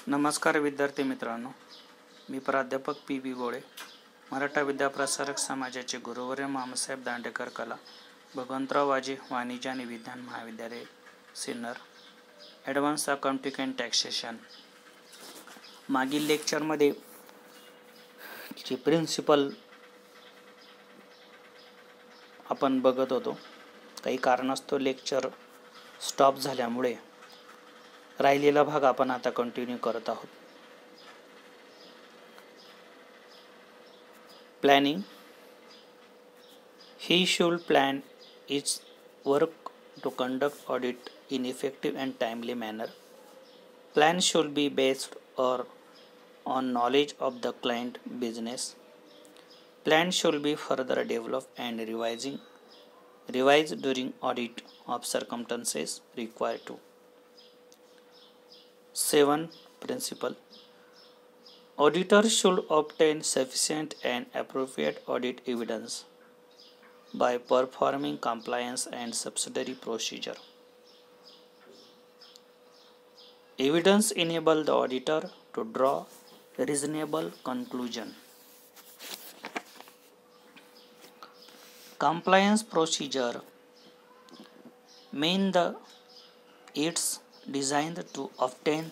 नमस्कार विद्यार्थी मित्रांनो, मी प्राध्यापक पी.बी. गोळे, मराठा विद्याप्रसारक समाजाचे गुरुवर्य मामासाहेब दांडेकर कला, भगवंतराव वाजे वाणिज्य आणि विज्ञान महाविद्यालय Sinnar, advance accounting and taxation. मागील लेक्चरमध्ये जे प्रिन्सिपल आपण बघत होतो, काही कारणास्तव लेक्चर स्टॉप झाल्यामुळे राहिलेला भाग आपण आता कंटिन्यू करत आहोत. Planning. He should plan its work to conduct audit in effective and timely manner. Plan should be based on knowledge of the client business. Plan should be further developed and revised during audit of circumstances required to. 7. Principle. Auditors should obtain sufficient and appropriate audit evidence by performing compliance and subsidiary procedure. Evidence enables the auditor to draw reasonable conclusion. Compliance procedure it's designed to obtain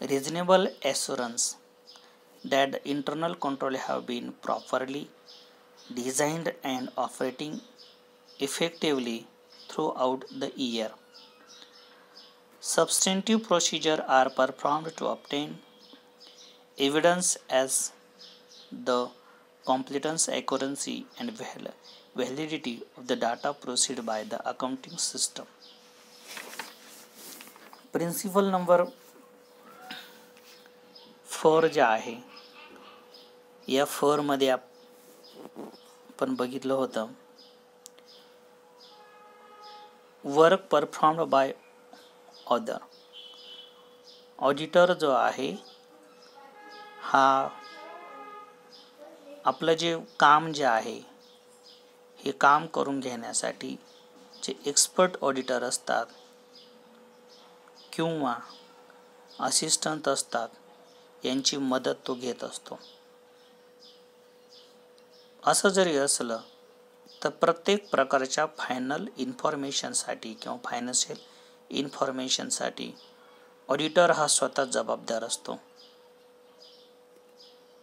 reasonable assurance that the internal control have been properly designed and operating effectively throughout the year. Substantive procedures are performed to obtain evidence as the completeness, accuracy, and validity of the data processed by the accounting system. Principle number 4 जे आहे, या 4 मध्ये आपण बघितलं होतं, work performed by other. Auditor जो आहे हा आपलं जे काम जे आहे हे काम करून घेण्यासाठी जे एक्सपर्ट ऑडिटर असतात किंवा असिस्टंट असतात यांची मदत तो घेत असतो. असं जरी असलं तर प्रत्येक प्रकारच्या फायनल इन्फॉर्मेशनसाठी किंवा फायनान्शियल इन्फॉर्मेशनसाठी ऑडिटर हा स्वतः जबाबदार असतो.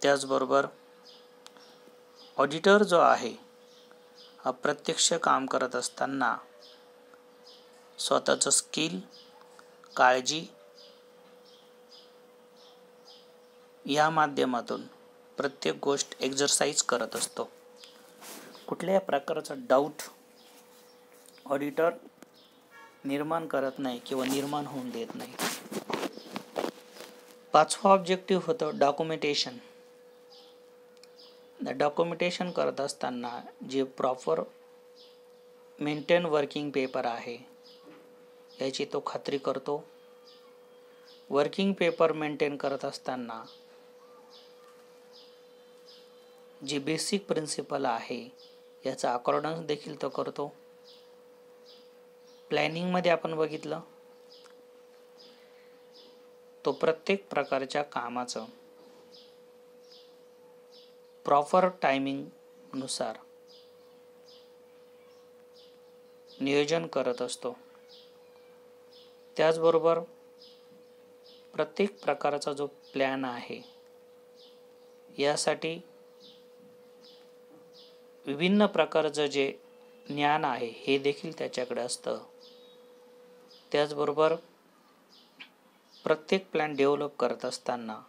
त्याचबरोबर ऑडिटर जो आहे हा प्रत्यक्ष काम करत असताना स्वतःचं स्किल, काळजी या माध्यमातून प्रत्येक गोष्ट एक्झरसाइज करत असतो. कुठल्याही प्रकारचा डाऊट ऑडिटर निर्माण करत नाही किंवा निर्माण होऊन देत नाही. 5वा ऑब्जेक्टिव्ह होतं डॉक्युमेंटेशन. डॉक्युमेंटेशन करत असताना जे प्रॉपर मेंटेन वर्किंग पेपर आहे याची तो खात्री करतो. वर्किंग पेपर मेंटेन करत असताना जे बेसिक प्रिन्सिपल आहे याचा अकॉर्डन्स देखील तो करतो. प्लॅनिंगमध्ये आपण बघितलं तो प्रत्येक प्रकारच्या कामाचं प्रॉपर टायमिंग नुसार नियोजन करत असतो. त्याचबरोबर प्रत्येक प्रकारचा जो प्लॅन आहे यासाठी विभिन्न प्रकारचं जे ज्ञान आहे हे देखील त्याच्याकडे असतं. त्याचबरोबर प्रत्येक प्लॅन डेव्हलप करत असताना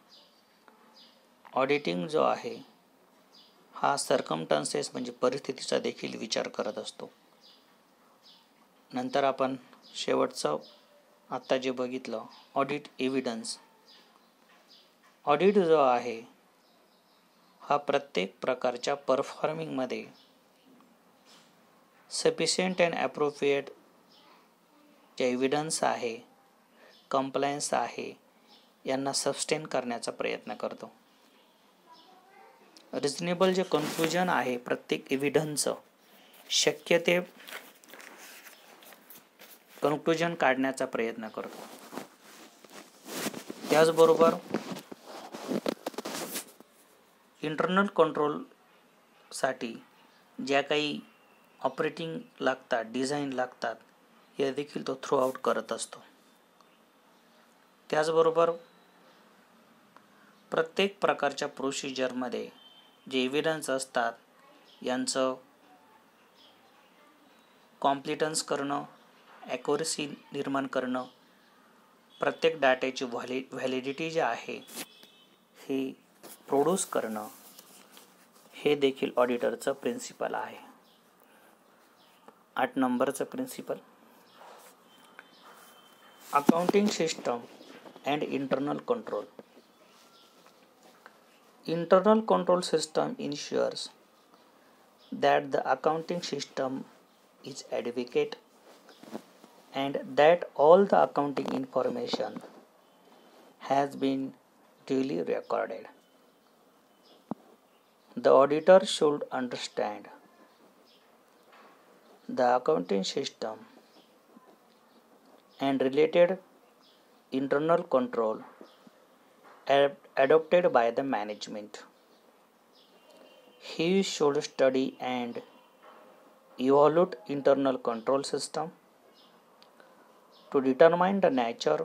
ऑडिटिंग जो आहे हा सर्कमस्टान्सेस म्हणजे परिस्थितीचा देखील विचार करत असतो. नंतर आपण शेवटचं आत्ता जे बघितलं ऑडिट एव्हिडन्स. ऑडिट जो आहे हा प्रत्येक प्रकारच्या परफॉर्मिंगमध्ये सफिशियंट अँड ॲप्रोप्रिएट जे एव्हिडन्स आहे, कंप्लायन्स आहे यांना सस्टेन करण्याचा प्रयत्न करतो. रिजनेबल जे कन्क्लुजन आहे प्रत्येक एव्हिडन्सचं शक्य ते कन्क्लुजन काढण्याचा प्रयत्न करतो. त्याचबरोबर इंटरनल कंट्रोलसाठी ज्या काही ऑपरेटिंग लागतात, डिझाईन लागतात, हे देखील तो थ्रूआउट करत असतो. त्याचबरोबर प्रत्येक प्रकारच्या प्रोसिजरमध्ये जे एव्हिडन्स असतात यांचं कॉम्प्लिटन्स करणं, ॲक्युरसी निर्माण करणं, प्रत्येक डाट्याची व्हॅलिडिटी जे आहे हे प्रोड्यूस करणं, हे देखील ऑडिटरचं प्रिन्सिपल आहे. 8 नंबरचं principle, accounting system and internal control. Internal control system ensures that the accounting system is adequate and that all the accounting information has been duly recorded. The auditor should understand the accounting system and related internal control adopted by the management. He should study and evaluate internal control system to determine the nature,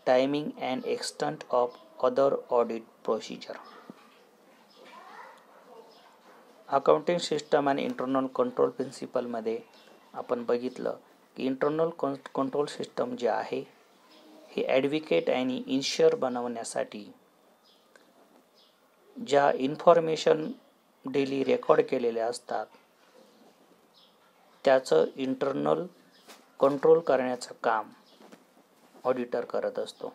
timing and extent of other audit procedure. Accounting system आणि internal control प्रिन्सिपलमध्ये आपण बघितलं की internal control system जे आहे हे advocate आणि इन्श्युअर बनवण्यासाठी ज्या इन्फॉर्मेशन डेली रेकॉर्ड केलेल्या असतात त्याचं इंटरनल कंट्रोल करण्याचं काम ऑडिटर करत असतो.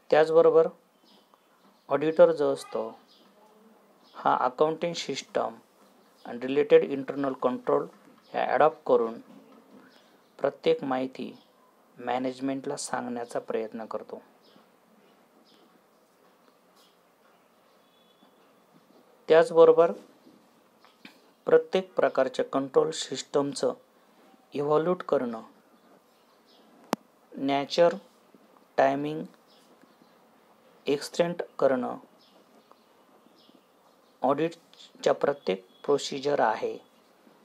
त्याचबरोबर ऑडिटर जो असतो हा अकाउंटिंग सिस्टम आणि रिलेटेड इंटरनल कंट्रोल हे ॲडॉप्ट करून प्रत्येक माहिती मॅनेजमेंटला सांगण्याचा प्रयत्न करतो. त्याचबरोबर प्रत्येक प्रकारच्या कंट्रोल सिस्टमचं इव्हॉल्यूट करणं, नॅचर, टायमिंग, एक्सटेंट करणं, ऑडिटच्या प्रत्येक प्रोसिजर आहे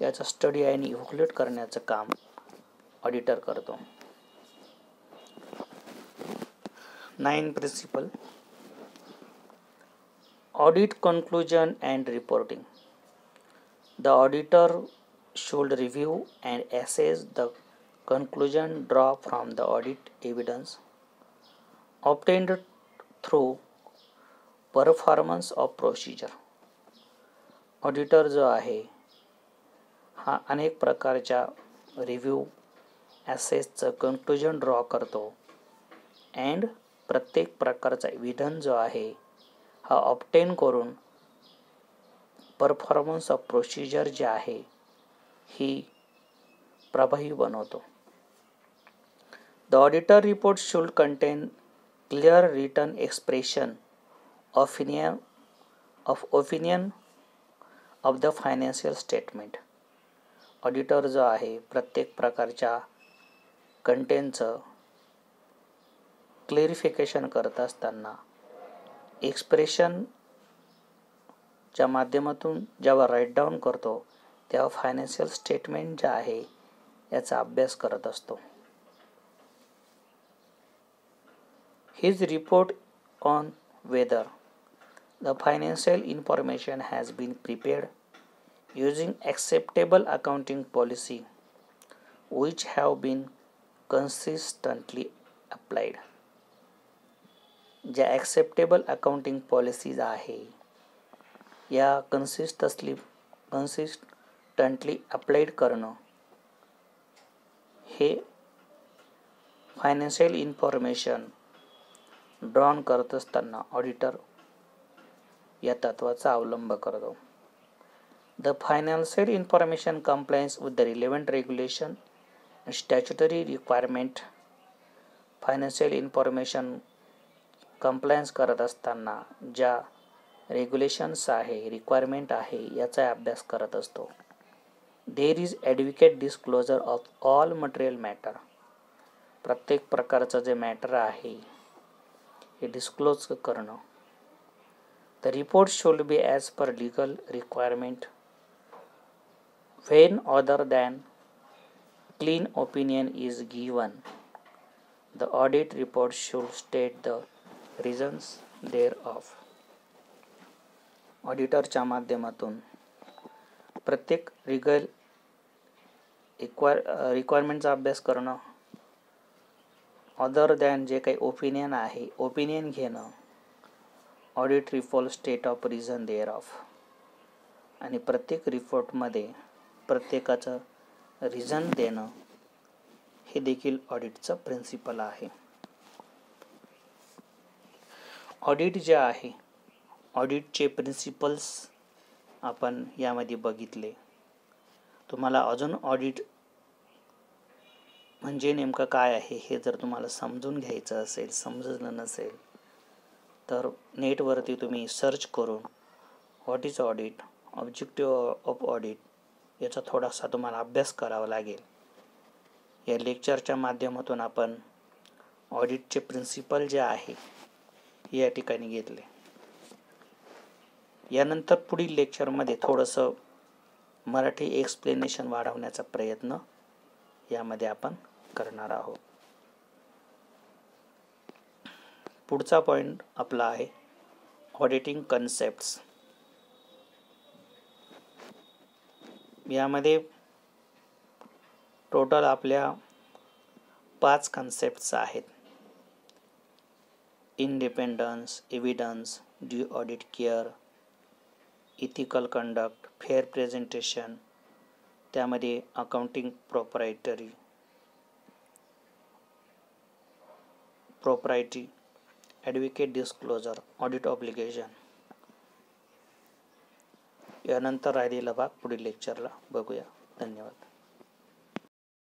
याचा स्टडी आणि इव्हॅल्युएट करण्याचं काम ऑडिटर करतो. 9 principle, audit conclusion and reporting. The auditor should review and assess the conclusion drawn from the audit evidence obtained through performance of procedure. Auditor जो आहे हा अनेक प्रकारच्या रिव्ह्यू, ॲसेसचं कन्क्लुजन ड्रॉ करतो अँड प्रत्येक प्रकारचा एव्हिडन्स जो आहे हा ऑब्टेन करून परफॉर्मन्स ऑफ प्रोसिजर जे आहे ही प्रभावी बनवतो. The auditor report should contain clear written expression of opinion of the financial statement. Auditor जो आहे प्रत्येक प्रकारच्या कंटेंटचं क्लेरिफिकेशन करत असताना एक्सप्रेशनच्या माध्यमातून जेव्हा राईट डाऊन करतो तेव्हा फायनान्शियल स्टेटमेंट जे आहे याचा अभ्यास करत असतो. His report on whether the financial information has been prepared using acceptable accounting policy which have been consistently applied. ज्या acceptable accounting policies आहे या consistently applied करणं हे फायनान्शियल इन्फॉर्मेशन ड्रॉन करत असताना ऑडिटर या तत्वाचा अवलंब करतो. The financial information complies with the relevant regulation and statutory requirement. Financial information compliance करत असताना ज्या regulations आहे, requirement आहे याचा अभ्यास करत असतो. There is adequate disclosure of all material matter. प्रत्येक प्रकारचं जे मॅटर आहे हे डिस्क्लोज करणं. The report should be as per legal requirement. When other than clean opinion is given, the audit report should state the reasons thereof. ऑडिटरच्या माध्यमातून प्रत्येक रिक्वायरमेंटचा अभ्यास करणं, अदर दॅन जे काही ओपिनियन घेणं, audit report state of reason thereof, आणि प्रत्येक रिपोर्टमध्ये प्रत्येकाचं रिझन देणं हे देखील ऑडिटचं प्रिन्सिपल आहे. ऑडिट जे आहे, ऑडिटचे प्रिन्सिपल्स आपण यामध्ये बघितले. तुम्हाला अजून ऑडिट म्हणजे नेमकं काय आहे हे जर तुम्हाला समजून घ्यायचं असेल, समजलं नसेल, तर नेटवरती तुम्ही सर्च करून what is audit, objective of audit याचा थोडासा तुम्हाला अभ्यास करावा लागेल. या लेक्चरच्या माध्यमातून आपण ऑडिटचे प्रिन्सिपल जे आहे या ठिकाणी घेतले. यानंतर पुढील लेक्चरमध्ये थोडंसं मराठी एक्सप्लेनेशन वाढवण्याचा प्रयत्न यामध्ये आपण करणार आहोत. पुढचा पॉईंट आपला आहे ऑडिटिंग कन्सेप्ट्स. यामध्ये टोटल आपल्या 5 कन्सेप्ट्स आहेत. Independence, evidence, due audit care, ethical conduct, fair presentation, त्यामध्ये accounting property, advocate disclosure, audit obligation. यानंतर राहिलेला भाग पुढील लेक्चरला बघूया. धन्यवाद.